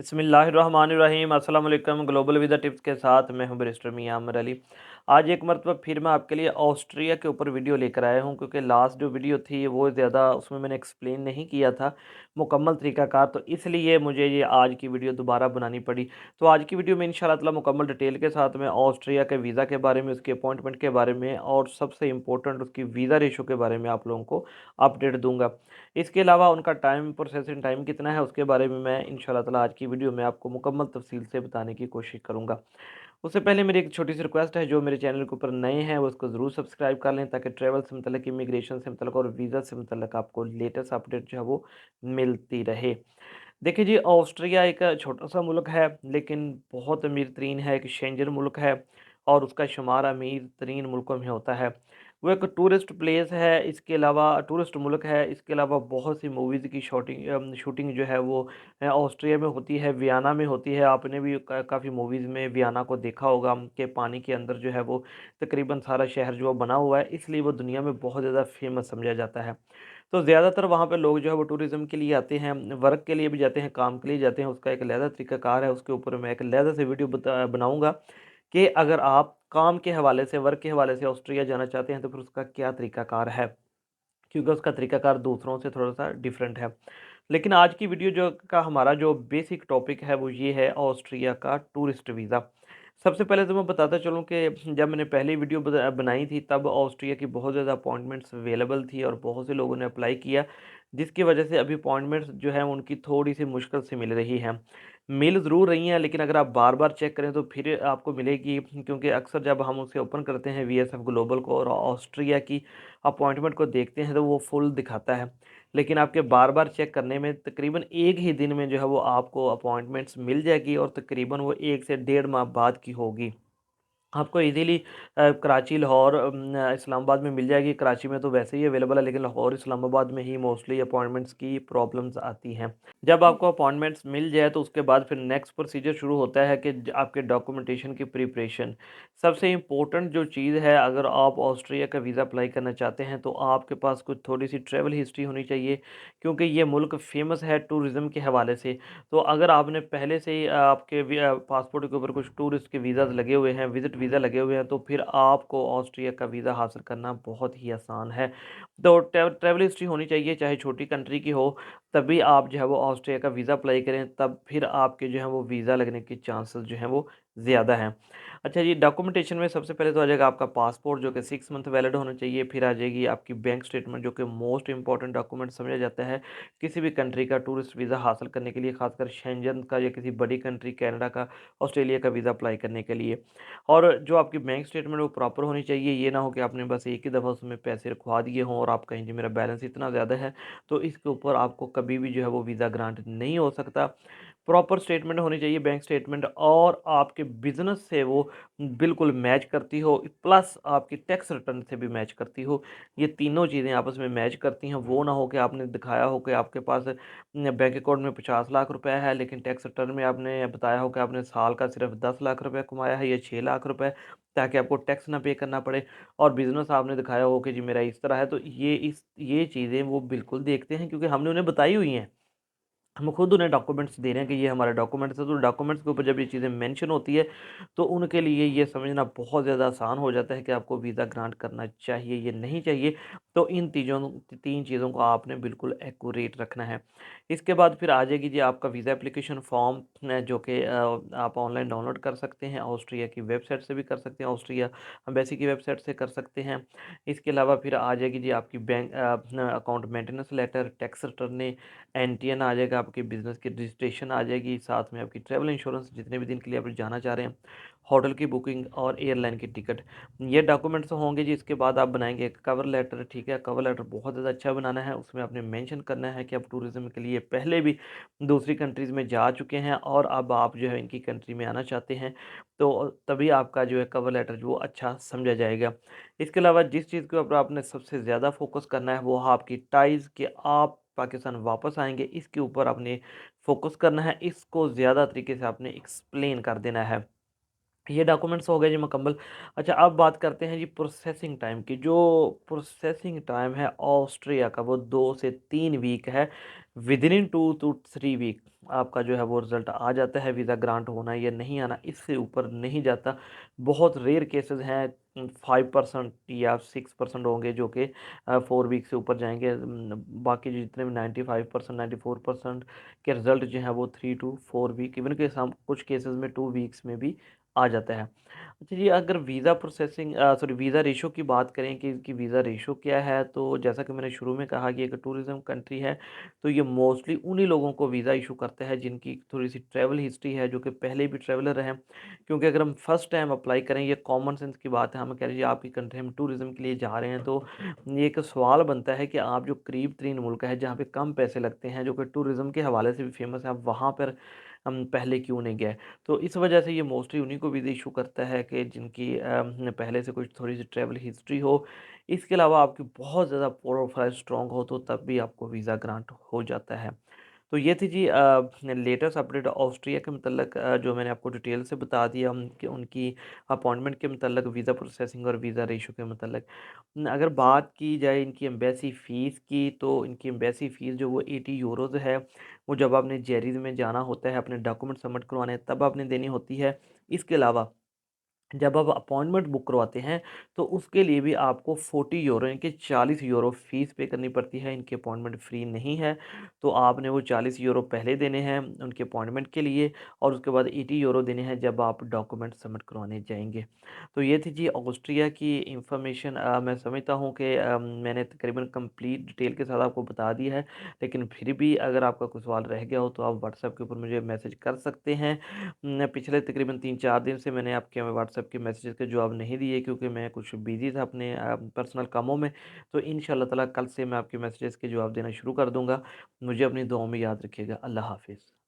बिस्मिल्लाहिर्रहमानिर्रहीम अस्सलाम वालेकुम। ग्लोबल वीज़ा टिप्स के साथ मैं हूं बैरिस्टर मियां अमर अली। आज एक मरतबा फिर मैं आपके लिए ऑस्ट्रिया के ऊपर वीडियो लेकर आया हूं, क्योंकि लास्ट जो वीडियो थी वो ज़्यादा उसमें मैंने एक्सप्लेन नहीं किया था मुकम्मल तरीक़ाकार, तो इसलिए मुझे ये आज की वीडियो दोबारा बनानी पड़ी। तो आज की वीडियो में इंशाल्लाह ताला मुकम्मल डिटेल के साथ मैं ऑस्ट्रिया के वीज़ा के बारे में, उसके अपॉइंटमेंट के बारे में और सबसे इंपॉर्टेंट उसकी वीज़ा रेशो के बारे में आप लोगों को अपडेट दूंगा। इसके अलावा उनका टाइम, प्रोसेसिंग टाइम कितना है, उसके बारे में मैं इंशाल्लाह ताला आज की वीडियो में आपको मुकम्मल तफसील से बताने की कोशिश करूँगा। उससे पहले मेरी एक छोटी सी रिक्वेस्ट है, जो मेरे चैनल के ऊपर नए हैं वो उसको ज़रूर सब्सक्राइब कर लें, ताकि ट्रैवल से मतलब, इमिग्रेशन से मतलब और वीज़ा से मतलब आपको लेटेस्ट अपडेट जो है वो मिलती रहे। देखिए जी, ऑस्ट्रिया एक छोटा सा मुल्क है, लेकिन बहुत अमीर तरीन है, एक शेंजन मुल्क है और उसका शुमार अमीर तरीन मुल्कों में होता है। वो एक टूरिस्ट प्लेस है, इसके अलावा टूरिस्ट मुल्क है, इसके अलावा बहुत सी मूवीज़ की शूटिंग जो है वो ऑस्ट्रिया में होती है, वियना में होती है। आपने भी काफ़ी मूवीज़ में वियना को देखा होगा कि पानी के अंदर जो है वो तकरीबन सारा शहर जो बना हुआ है, इसलिए वो दुनिया में बहुत ज़्यादा फेमस समझा जाता है। तो ज़्यादातर वहाँ पे लोग जो है वो टूरिज़्म के लिए आते हैं, वर्क के लिए भी जाते हैं, काम के लिए जाते हैं। उसका एक अलहदा तरीक़ाकार है, उसके ऊपर मैं एक अलहदा से वीडियो बनाऊँगा कि अगर आप काम के हवाले से, वर्क के हवाले से ऑस्ट्रिया जाना चाहते हैं तो फिर उसका क्या तरीक़ाकार है, क्योंकि उसका तरीक़ाकार दूसरों से थोड़ा-सा डिफरेंट है। लेकिन आज की वीडियो हमारा जो बेसिक टॉपिक है वो ये है, ऑस्ट्रिया का टूरिस्ट वीज़ा। सबसे पहले तो मैं बताता चलूँ कि जब मैंने पहली वीडियो बनाई थी, तब ऑस्ट्रिया की बहुत ज़्यादा अपॉइंटमेंट्स अवेलेबल थी और बहुत से लोगों ने अप्लाई किया, जिसकी वजह से अभी अपॉइंटमेंट्स जो है उनकी थोड़ी-सी मुश्किल से मिल रही हैं। मिल ज़रूर रही हैं, लेकिन अगर आप बार-बार चेक करें तो फिर आपको मिलेगी, क्योंकि अक्सर जब हम उसे ओपन करते हैं वीएसएफ ग्लोबल को और ऑस्ट्रिया की अपॉइंटमेंट को देखते हैं तो वो फुल दिखाता है। लेकिन आपके बार-बार चेक करने में तकरीबन एक ही दिन में जो है वो आपको अपॉइंटमेंट्स मिल जाएगी, और तकरीबन वो 1 से डेढ़ माह बाद की होगी। आपको ईज़िली कराची, लाहौर, इस्लामाबाद में मिल जाएगी। कराची में तो वैसे ही अवेलेबल है, लेकिन लाहौर, इस्लामाबाद में ही मोस्टली अपॉइंटमेंट्स की प्रॉब्लम्स आती हैं। जब आपको अपॉइंटमेंट्स मिल जाए तो उसके बाद फिर नेक्स्ट प्रोसीजर शुरू होता है कि आपके डॉक्यूमेंटेशन की प्रिपरेशन। सबसे इम्पोर्टेंट जो चीज़ है, अगर आप ऑस्ट्रिया का वीज़ा अप्लाई करना चाहते हैं तो आपके पास कुछ थोड़ी-सी ट्रैवल हिस्ट्री होनी चाहिए, क्योंकि ये मुल्क फ़ेमस है टूरिज़्म के हवाले से। तो अगर आपने पहले से ही आपके पासपोर्ट के ऊपर कुछ टूरिस्ट के वीज़ाज़ लगे हुए हैं, विज़िट वीज़ा लगे हुए हैं, तो फिर आपको ऑस्ट्रिया का वीज़ा हासिल करना बहुत ही आसान है। तो ट्रैवल हिस्ट्री होनी चाहिए, चाहे छोटी कंट्री की हो, तभी आप जो है वो ऑस्ट्रिया का वीज़ा अप्लाई करें, तब फिर आपके जो है वो वीज़ा लगने के चांसेस जो हैं वो ज़्यादा हैं। अच्छा जी, डॉक्यूमेंटेशन में सबसे पहले तो आ जाएगा आपका पासपोर्ट, जो कि 6 मंथ वैलिड होना चाहिए। फिर आ जाएगी आपकी बैंक स्टेटमेंट, जो कि मोस्ट इंपॉर्टेंट डॉक्यूमेंट समझा जाता है किसी भी कंट्री का टूरिस्ट वीज़ा हासिल करने के लिए, खासकर शेंजन का या किसी बड़ी कंट्री, कनाडा का, ऑस्ट्रेलिया का वीज़ा अप्लाई करने के लिए। और जो आपकी बैंक स्टेटमेंट वो प्रॉपर होनी चाहिए। ये ना हो कि आपने बस एक ही दफ़ा उसमें पैसे रखवा दिए हों और आप कहें जी मेरा बैलेंस इतना ज़्यादा है, तो इसके ऊपर आपको कभी भी जो है वो वीज़ा ग्रांट नहीं हो सकता। प्रॉपर स्टेटमेंट होनी चाहिए, बैंक स्टेटमेंट, और आपके बिज़नेस से वो बिल्कुल मैच करती हो, प्लस आपकी टैक्स रिटर्न से भी मैच करती हो। ये तीनों चीज़ें आपस में मैच करती हैं। वो ना हो कि आपने दिखाया हो कि आपके पास बैंक अकाउंट में 50 लाख रुपए है, लेकिन टैक्स रिटर्न में आपने बताया हो कि आपने साल का सिर्फ 10 लाख रुपए कमाया है या 6 लाख रुपए, ताकि आपको टैक्स ना पे करना पड़े। और बिज़नेस आपने दिखाया हो कि जी मेरा इस तरह है। तो ये चीज़ें वो बिल्कुल देखते हैं, क्योंकि हमने उन्हें बताई हुई हैं। हम खुद उन्हें डॉक्यूमेंट्स दे रहे हैं कि ये हमारे डॉक्यूमेंट्स हैं, तो डॉक्यूमेंट्स के ऊपर जब ये चीज़ें मेंशन होती है, तो उनके लिए ये समझना बहुत ज़्यादा आसान हो जाता है कि आपको वीज़ा ग्रांट करना चाहिए या नहीं चाहिए। तो इन तीज़ों 3 चीज़ों को आपने बिल्कुल एक्यूरेट रखना है। इसके बाद फिर आ जाएगी जी आपका वीज़ा एप्लीकेशन फॉर्म, जो कि आप ऑनलाइन डाउनलोड कर सकते हैं, ऑस्ट्रिया की वेबसाइट से भी कर सकते हैं, ऑस्ट्रिया एम्बेसी की वेबसाइट से कर सकते हैं। इसके अलावा फिर आ जाएगी जी आपकी bank account maintenance letter, tax return, NTN आ जाएगा, आपकी बिज़नेस की रजिस्ट्रेशन आ जाएगी, साथ में आपकी ट्रैवल इंश्योरेंस जितने भी दिन के लिए आप जाना चाह रहे हैं, होटल की बुकिंग और एयरलाइन की टिकट। ये डॉक्यूमेंट्स होंगे जी। इसके बाद आप बनाएंगे एक कवर लेटर, ठीक है। कवर लेटर बहुत ज़्यादा अच्छा बनाना है, उसमें आपने मेंशन करना है कि आप टूरिज़्म के लिए पहले भी दूसरी कंट्रीज़ में जा चुके हैं और अब आप जो है इनकी कंट्री में आना चाहते हैं, तो तभी आपका जो है कवर लेटर जो वो अच्छा समझा जाएगा। इसके अलावा जिस चीज़ के ऊपर आपने सबसे ज़्यादा फोकस करना है वो है आपकी टाइज़, कि आप पाकिस्तान वापस आएँगे, इसके ऊपर आपने फ़ोकस करना है, इसको ज़्यादा तरीके से आपने एक्सप्लेन कर देना है। ये डॉक्यूमेंट्स हो गए जी मुकम्मल। अच्छा, अब बात करते हैं जी प्रोसेसिंग टाइम की। जो प्रोसेसिंग टाइम है ऑस्ट्रिया का, वो 2 से 3 वीक है। विदिन 2 टू 3 वीक आपका जो है वो रिज़ल्ट आ जाता है। वीज़ा ग्रांट होना या नहीं आना, इससे ऊपर नहीं जाता। बहुत रेयर केसेस हैं, 5% या 6% होंगे जो कि 4 वीक से ऊपर जाएँगे। बाकी जितने भी 95%, 94% के रिज़ल्ट जो हैं वो 3 टू 4 वीक, इवन के सम कुछ केसेस में 2 वीक्स में भी आ जाता है। अच्छा जी, अगर visa processing sorry visa ratio की बात करें कि इसकी वीज़ा रेशो क्या है, तो जैसा कि मैंने शुरू में कहा कि एक टूरिज़्म कंट्री है, तो ये मोस्टली उन्हीं लोगों को वीज़ा इशू करता है जिनकी थोड़ी-सी ट्रैवल हिस्ट्री है, जो कि पहले भी ट्रैवलर हैं। क्योंकि अगर हम फर्स्ट टाइम अप्लाई करें, ये कॉमन सेंस की बात है, हम कह लीजिए आपकी कंट्री में टूरिज़्म के लिए जा रहे हैं, तो ये एक सवाल बनता है कि आप जो करीब-तरीन मुल्क है, जहाँ पे कम पैसे लगते हैं, जो कि टूरिज़्म के हवाले से भी फ़ेमस है, आप वहाँ पर हम पहले क्यों नहीं गए? तो इस वजह से ये मोस्टली उन्हीं को वीज़ा इशू करता है कि जिनकी पहले से कुछ थोड़ी-सी ट्रैवल हिस्ट्री हो। इसके अलावा आपकी बहुत ज़्यादा प्रोफाइल स्ट्रॉन्ग हो, तो तब भी आपको वीज़ा ग्रांट हो जाता है। तो ये थी जी लेटेस्ट अपडेट ऑस्ट्रिया के मतलब, जो मैंने आपको डिटेल से बता दिया उनकी उनकी अपॉइंटमेंट के मतलब, वीज़ा प्रोसेसिंग और वीज़ा रेशो के मतलब। अगर बात की जाए इनकी एम्बेसी फ़ीस की, तो इनकी एम्बेसी फ़ीस जो वो 80 यूरोज़ है, वो जब आपने जेरीज़ में जाना होता है अपने डॉक्यूमेंट सबमिट करवाने, तब आपने देनी होती है। इसके अलावा जब आप अपॉइंटमेंट बुक करवाते हैं, तो उसके लिए भी आपको 40 यूरो यानी कि 40 यूरो फ़ीस पे करनी पड़ती है। इनकी अपॉइंटमेंट फ्री नहीं है, तो आपने वो 40 यूरो पहले देने हैं उनके अपॉइंटमेंट के लिए, और उसके बाद 80 यूरो देने हैं जब आप डॉक्यूमेंट सबमिट करवाने जाएँगे। तो ये थी जी ऑस्ट्रिया की इन्फॉर्मेशन। मैं समझता हूँ कि मैंने तकरीबन कंप्लीट डिटेल के साथ आपको बता दिया है, लेकिन फिर भी अगर आपका कोई सवाल रह गया हो, तो आप व्हाट्सएप के ऊपर मुझे मैसेज कर सकते हैं। पिछले तकरीबन 3-4 दिन से मैंने आपके व्हाट्सएप के मैसेजेस के जवाब नहीं दिए, क्योंकि मैं कुछ बिज़ी था अपने पर्सनल कामों में। तो इंशाअल्लाह ताला कल से मैं आपके मैसेजेस के जवाब देना शुरू कर दूँगा। मुझे अपनी दुआओं में याद रखिएगा। अल्लाह हाफ़िज़।